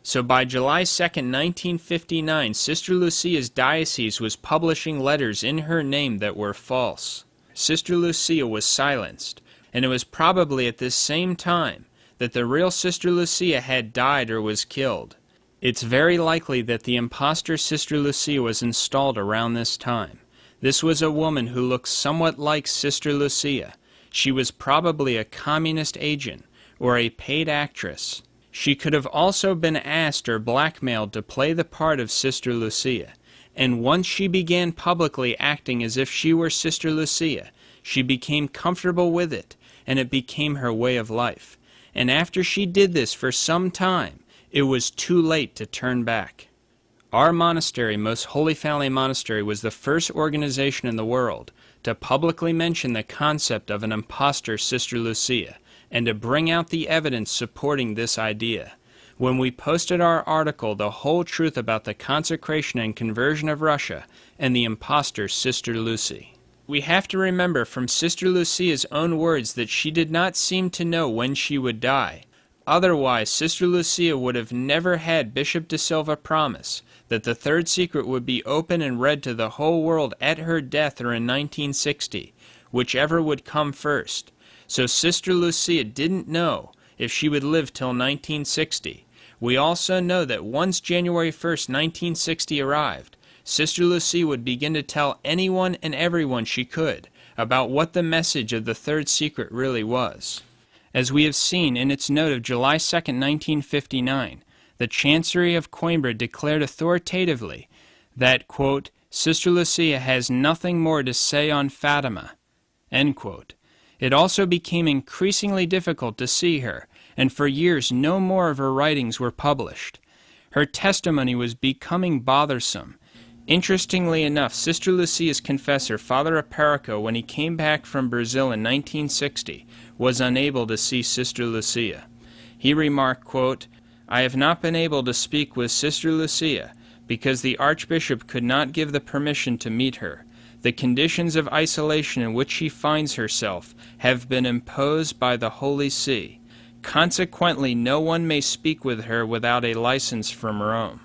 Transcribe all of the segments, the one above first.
So by July 2nd, 1959, Sister Lucia's diocese was publishing letters in her name that were false. Sister Lucia was silenced, and it was probably at this same time that the real Sister Lucia had died or was killed. It's very likely that the impostor Sister Lucia was installed around this time. This was a woman who looked somewhat like Sister Lucia. She was probably a communist agent or a paid actress. She could have also been asked or blackmailed to play the part of Sister Lucia, and once she began publicly acting as if she were Sister Lucia, she became comfortable with it, and it became her way of life. And after she did this for some time, it was too late to turn back. Our monastery, Most Holy Family Monastery, was the first organization in the world to publicly mention the concept of an impostor Sister Lucia, and to bring out the evidence supporting this idea. When we posted our article, The Whole Truth About the Consecration and Conversion of Russia and the Impostor Sister Lucy. We have to remember from Sister Lucia's own words that she did not seem to know when she would die. Otherwise, Sister Lucia would have never had Bishop de Silva promise that the third secret would be open and read to the whole world at her death or in 1960, whichever would come first. So Sister Lucia didn't know if she would live till 1960. We also know that once January 1st, 1960 arrived, Sister Lucia would begin to tell anyone and everyone she could about what the message of the third secret really was. As we have seen in its note of July 2nd, 1959, the Chancery of Coimbra declared authoritatively that, quote, Sister Lucia has nothing more to say on Fátima, end quote. It also became increasingly difficult to see her, and for years no more of her writings were published. Her testimony was becoming bothersome. Interestingly enough, Sister Lucia's confessor, Father Aparico, when he came back from Brazil in 1960, was unable to see Sister Lucia. He remarked, quote, I have not been able to speak with Sister Lucia because the Archbishop could not give the permission to meet her. The conditions of isolation in which she finds herself have been imposed by the Holy See. Consequently, no one may speak with her without a license from Rome.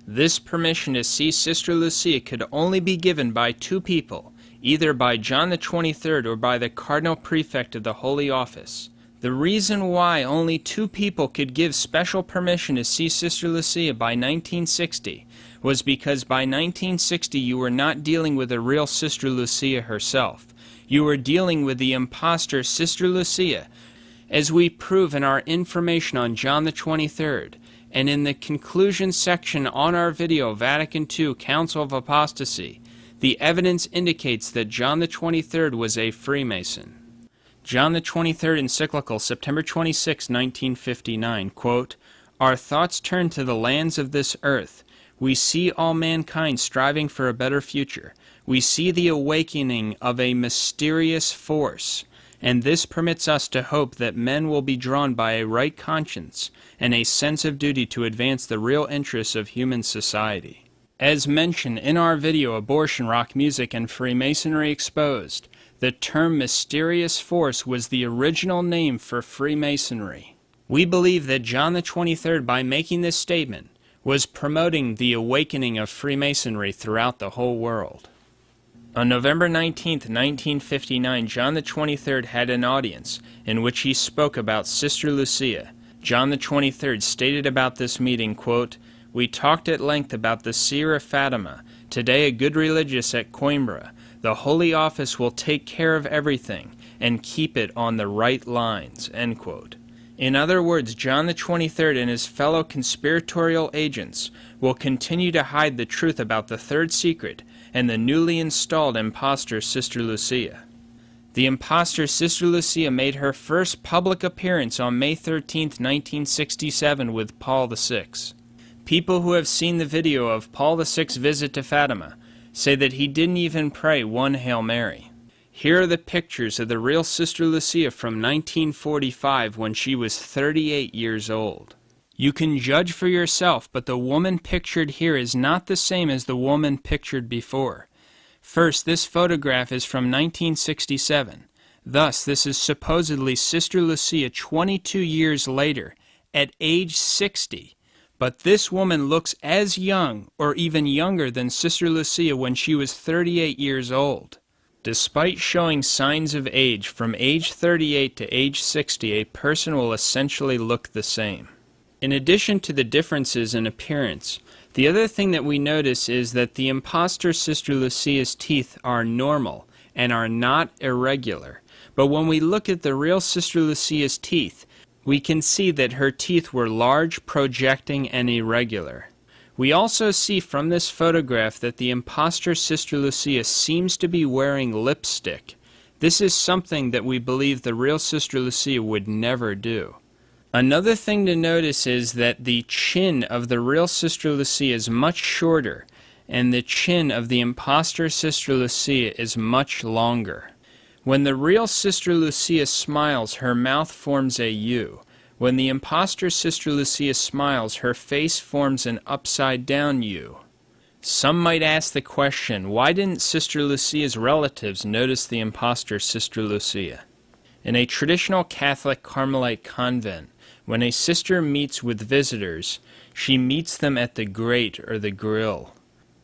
This permission to see Sister Lucia could only be given by two people, either by John the 23rd or by the Cardinal Prefect of the Holy Office. The reason why only two people could give special permission to see Sister Lucia by 1960 was because by 1960 you were not dealing with the real Sister Lucia herself. You were dealing with the impostor Sister Lucia, as we prove in our information on John the 23rd, and in the conclusion section on our video, Vatican II, Council of Apostasy, the evidence indicates that John the 23rd was a Freemason. John the 23rd encyclical, September 26, 1959, quote, Our thoughts turn to the lands of this earth. We see all mankind striving for a better future. We see the awakening of a mysterious force, and this permits us to hope that men will be drawn by a right conscience and a sense of duty to advance the real interests of human society. As mentioned in our video, Abortion, Rock Music, and Freemasonry Exposed, the term mysterious force was the original name for Freemasonry. We believe that John the 23rd, by making this statement, was promoting the awakening of Freemasonry throughout the whole world. On November 19, 1959, John the 23rd had an audience in which he spoke about Sister Lucia. John the 23rd stated about this meeting, quote, We talked at length about the seer of Fátima, today a good religious at Coimbra. The Holy Office will take care of everything and keep it on the right lines, end quote. In other words, John the 23rd and his fellow conspiratorial agents will continue to hide the truth about the third secret and the newly installed impostor Sister Lucia. The impostor Sister Lucia made her first public appearance on May 13, 1967 with Paul VI. People who have seen the video of Paul VI's visit to Fátima say that he didn't even pray one Hail Mary. Here are the pictures of the real Sister Lucia from 1945 when she was 38 years old. You can judge for yourself, but the woman pictured here is not the same as the woman pictured before. First, this photograph is from 1967. Thus, this is supposedly Sister Lucia 22 years later, at age 60. But this woman looks as young or even younger than Sister Lucia when she was 38 years old. Despite showing signs of age, from age 38 to age 60, a person will essentially look the same. In addition to the differences in appearance, the other thing that we notice is that the imposter Sister Lucia's teeth are normal and are not irregular. But when we look at the real Sister Lucia's teeth, we can see that her teeth were large, projecting, and irregular. We also see from this photograph that the imposter Sister Lucia seems to be wearing lipstick. This is something that we believe the real Sister Lucia would never do. Another thing to notice is that the chin of the real Sister Lucia is much shorter, and the chin of the imposter Sister Lucia is much longer. When the real Sister Lucia smiles, her mouth forms a U. When the imposter Sister Lucia smiles, her face forms an upside-down U. Some might ask the question, why didn't Sister Lucia's relatives notice the imposter Sister Lucia? In a traditional Catholic Carmelite convent, when a sister meets with visitors, she meets them at the grate or the grill.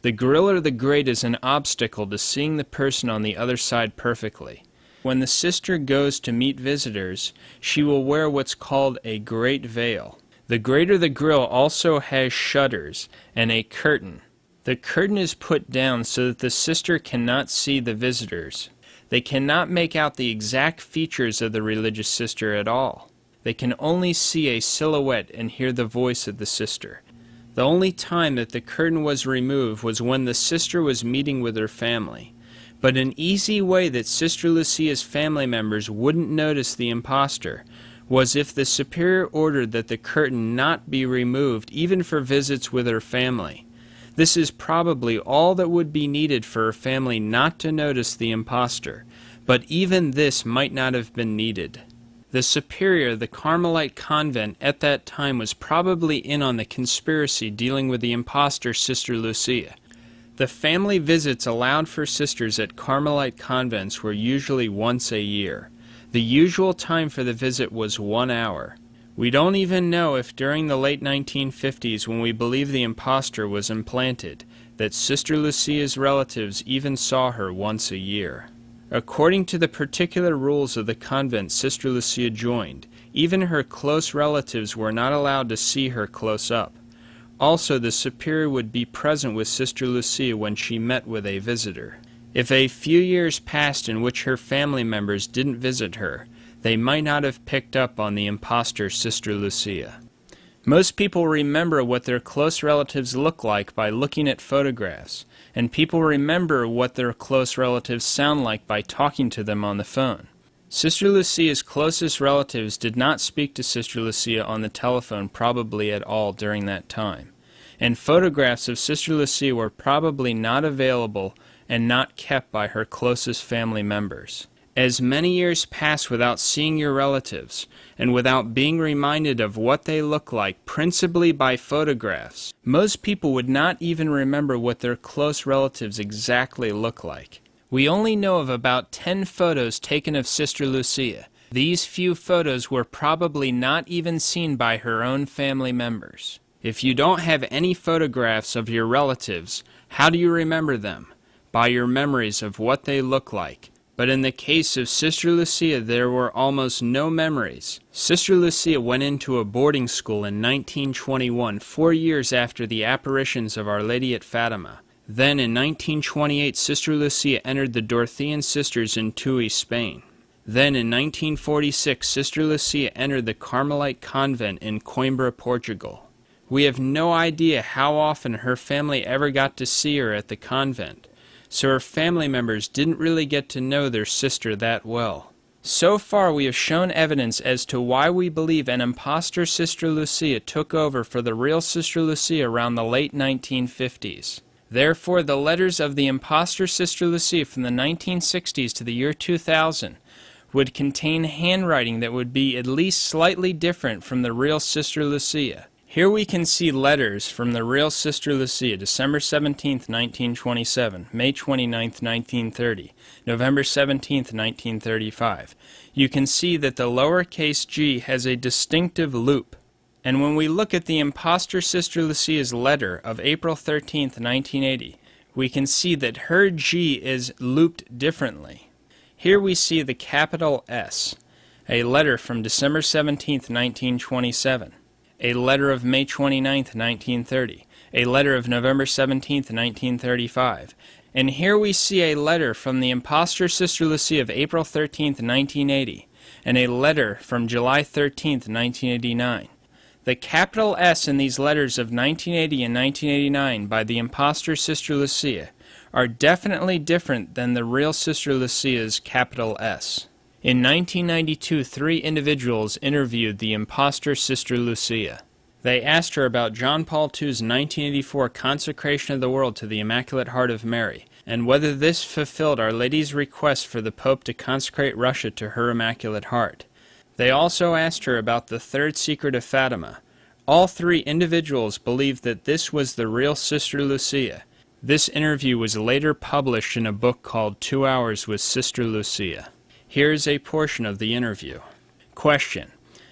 The grill or the grate is an obstacle to seeing the person on the other side perfectly. When the sister goes to meet visitors, she will wear what's called a great veil. The grate or the grill also has shutters and a curtain. The curtain is put down so that the sister cannot see the visitors. They cannot make out the exact features of the religious sister at all. They can only see a silhouette and hear the voice of the sister. The only time that the curtain was removed was when the sister was meeting with her family. But an easy way that Sister Lucia's family members wouldn't notice the imposter was if the superior ordered that the curtain not be removed even for visits with her family. This is probably all that would be needed for her family not to notice the imposter, but even this might not have been needed. The superior of the Carmelite convent at that time was probably in on the conspiracy dealing with the imposter Sister Lucia. The family visits allowed for sisters at Carmelite convents were usually once a year. The usual time for the visit was 1 hour. We don't even know if during the late 1950s, when we believe the imposter was implanted, that Sister Lucia's relatives even saw her once a year. According to the particular rules of the convent Sister Lucia joined, even her close relatives were not allowed to see her close up. Also, the superior would be present with Sister Lucia when she met with a visitor. If a few years passed in which her family members didn't visit her, they might not have picked up on the imposter Sister Lucia. Most people remember what their close relatives look like by looking at photographs, and people remember what their close relatives sound like by talking to them on the phone. Sister Lucia's closest relatives did not speak to Sister Lucia on the telephone probably at all during that time, and photographs of Sister Lucia were probably not available and not kept by her closest family members. As many years pass without seeing your relatives, and without being reminded of what they look like, principally by photographs, most people would not even remember what their close relatives exactly look like. We only know of about 10 photos taken of Sister Lucia. These few photos were probably not even seen by her own family members. If you don't have any photographs of your relatives, how do you remember them? By your memories of what they look like. But in the case of Sister Lucia, there were almost no memories. Sister Lucia went into a boarding school in 1921, 4 years after the apparitions of Our Lady at Fátima. Then in 1928, Sister Lucia entered the Dorothean Sisters in Tui, Spain. Then in 1946, Sister Lucia entered the Carmelite convent in Coimbra, Portugal. We have no idea how often her family ever got to see her at the convent, so her family members didn't really get to know their sister that well. So far we have shown evidence as to why we believe an imposter Sister Lucia took over for the real Sister Lucia around the late 1950s. Therefore, the letters of the imposter Sister Lucia from the 1960s to the year 2000 would contain handwriting that would be at least slightly different from the real Sister Lucia. Here we can see letters from the real Sister Lucia, December 17, 1927, May 29, 1930, November 17, 1935. You can see that the lowercase g has a distinctive loop. And when we look at the impostor Sister Lucia's letter of April 13th, 1980, we can see that her G is looped differently. Here we see the capital S, a letter from December 17th, 1927, a letter of May 29th, 1930, a letter of November 17th, 1935, and here we see a letter from the impostor Sister Lucia of April 13th, 1980, and a letter from July 13th, 1989. The capital S in these letters of 1980 and 1989 by the impostor Sister Lucia are definitely different than the real Sister Lucia's capital S. In 1992, 3 individuals interviewed the impostor Sister Lucia. They asked her about John Paul II's 1984 consecration of the world to the Immaculate Heart of Mary, and whether this fulfilled Our Lady's request for the Pope to consecrate Russia to her Immaculate Heart. They also asked her about the third secret of Fátima. All 3 individuals believed that this was the real Sister Lucia. This interview was later published in a book called 2 Hours with Sister Lucia. Here is a portion of the interview. Question: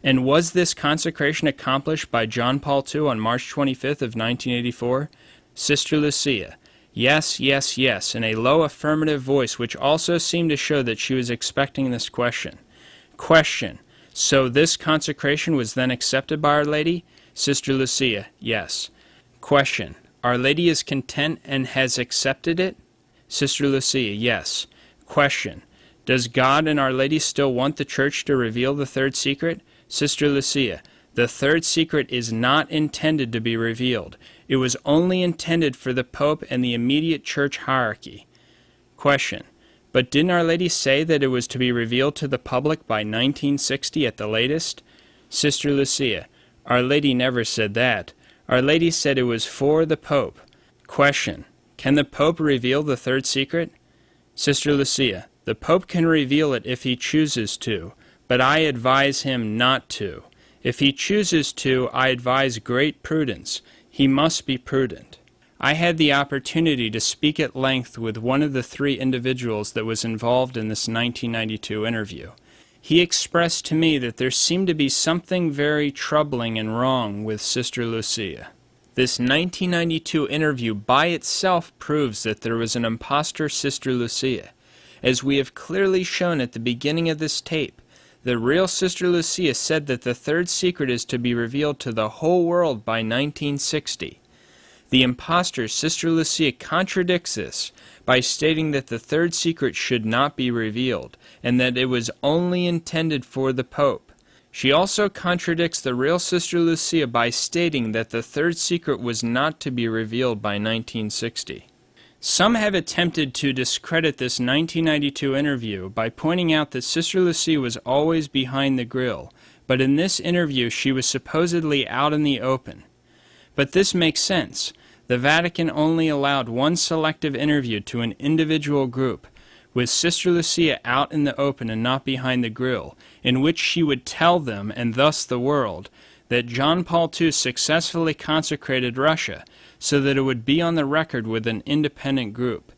and was this consecration accomplished by John Paul II on March 25th of 1984? Sister Lucia: yes, yes, yes, in a low affirmative voice, which also seemed to show that she was expecting this question. Question: so this consecration was then accepted by Our Lady? Sister Lucia: yes. Question: Our Lady is content and has accepted it? Sister Lucia: yes. Question: does God and Our Lady still want the Church to reveal the third secret? Sister Lucia: the third secret is not intended to be revealed. It was only intended for the Pope and the immediate Church hierarchy. Question: but didn't Our Lady say that it was to be revealed to the public by 1960 at the latest? Sister Lucia: Our Lady never said that. Our Lady said it was for the Pope. Question: can the Pope reveal the third secret? Sister Lucia: the Pope can reveal it if he chooses to, but I advise him not to. If he chooses to, I advise great prudence. He must be prudent. I had the opportunity to speak at length with one of the 3 individuals that was involved in this 1992 interview. He expressed to me that there seemed to be something very troubling and wrong with Sister Lucia. This 1992 interview by itself proves that there was an impostor Sister Lucia. As we have clearly shown at the beginning of this tape, the real Sister Lucia said that the third secret is to be revealed to the whole world by 1960. The impostor Sister Lucia contradicts this by stating that the third secret should not be revealed, and that it was only intended for the Pope. She also contradicts the real Sister Lucia by stating that the third secret was not to be revealed by 1960. Some have attempted to discredit this 1992 interview by pointing out that Sister Lucia was always behind the grill, but in this interview she was supposedly out in the open. But this makes sense. The Vatican only allowed one selective interview to an individual group, with Sister Lucia out in the open and not behind the grill, in which she would tell them, and thus the world, that John Paul II successfully consecrated Russia, so that it would be on the record with an independent group.